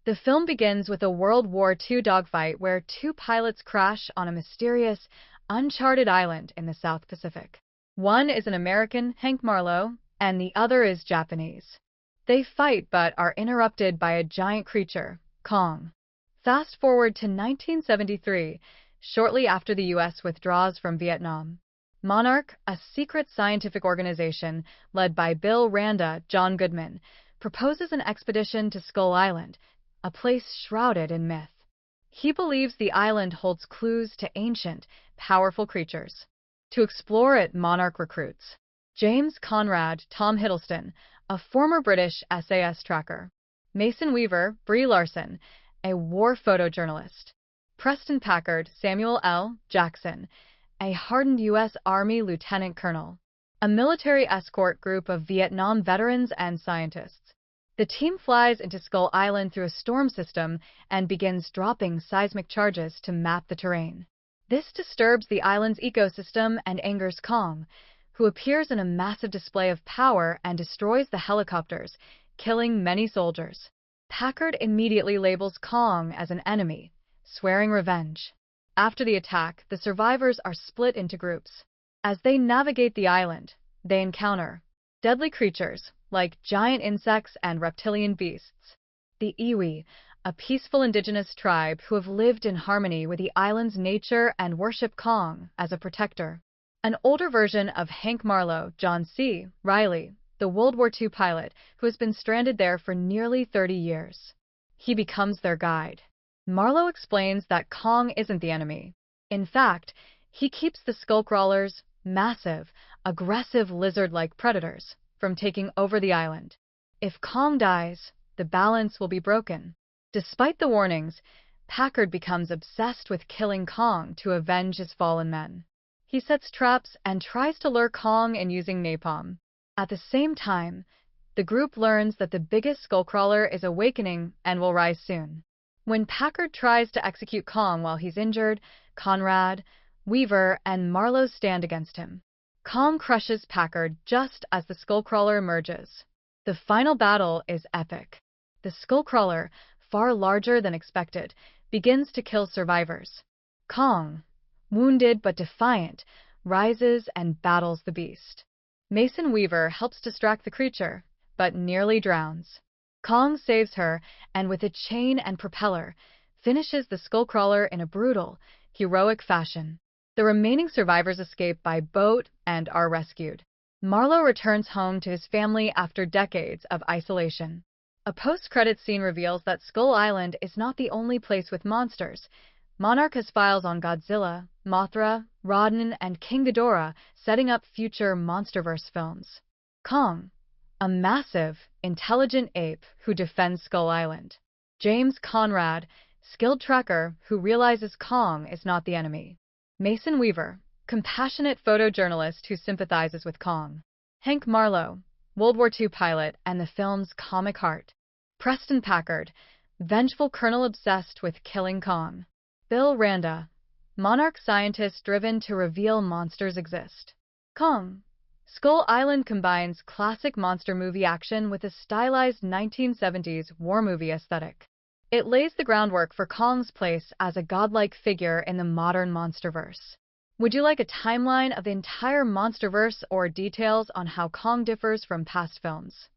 The film begins with a World War II dogfight where two pilots crash on a mysterious, uncharted island in the South Pacific. One is an American, Hank Marlowe, and the other is Japanese. They fight but are interrupted by a giant creature, Kong. Fast forward to 1973, shortly after the U.S. withdraws from Vietnam. Monarch, a secret scientific organization led by Bill Randa, John Goodman, proposes an expedition to Skull Island, a place shrouded in myth. He believes the island holds clues to ancient, powerful creatures. To explore it, Monarch recruits James Conrad, Tom Hiddleston, a former British SAS tracker; Mason Weaver, Brie Larson, a war photojournalist; Preston Packard, Samuel L. Jackson, a hardened U.S. Army lieutenant colonel; a military escort group of Vietnam veterans and scientists. The team flies into Skull Island through a storm system and begins dropping seismic charges to map the terrain. This disturbs the island's ecosystem and angers Kong, who appears in a massive display of power and destroys the helicopters, killing many soldiers. Packard immediately labels Kong as an enemy, swearing revenge. After the attack, the survivors are split into groups. As they navigate the island, they encounter deadly creatures like giant insects and reptilian beasts. The Iwi, a peaceful indigenous tribe who have lived in harmony with the island's nature and worship Kong as a protector. An older version of Hank Marlowe, John C. Reilly, the World War II pilot who has been stranded there for nearly 30 years. He becomes their guide. Marlowe explains that Kong isn't the enemy. In fact, he keeps the skullcrawlers, massive, aggressive lizard-like predators, from taking over the island. If Kong dies, the balance will be broken. Despite the warnings, Packard becomes obsessed with killing Kong to avenge his fallen men. He sets traps and tries to lure Kong in using napalm. At the same time, the group learns that the biggest skullcrawler is awakening and will rise soon. When Packard tries to execute Kong while he's injured, Conrad, Weaver, and Marlowe stand against him. Kong crushes Packard just as the skullcrawler emerges. The final battle is epic. The skullcrawler, far larger than expected, begins to kill survivors. Kong, wounded but defiant, rises and battles the beast. Mason Weaver helps distract the creature, but nearly drowns. Kong saves her, and with a chain and propeller, finishes the skullcrawler in a brutal, heroic fashion. The remaining survivors escape by boat and are rescued. Marlowe returns home to his family after decades of isolation. A post-credits scene reveals that Skull Island is not the only place with monsters. Monarch has files on Godzilla, Mothra, Rodan, and King Ghidorah, setting up future MonsterVerse films. Kong, a massive, intelligent ape who defends Skull Island. James Conrad, skilled tracker who realizes Kong is not the enemy. Mason Weaver, compassionate photojournalist who sympathizes with Kong. Hank Marlowe, World War II pilot and the film's comic heart. Preston Packard, vengeful colonel obsessed with killing Kong. Bill Randa, monarch scientist driven to reveal monsters exist. Kong. Skull Island combines classic monster movie action with a stylized 1970s war movie aesthetic. It lays the groundwork for Kong's place as a godlike figure in the modern MonsterVerse. Would you like a timeline of the entire MonsterVerse or details on how Kong differs from past films?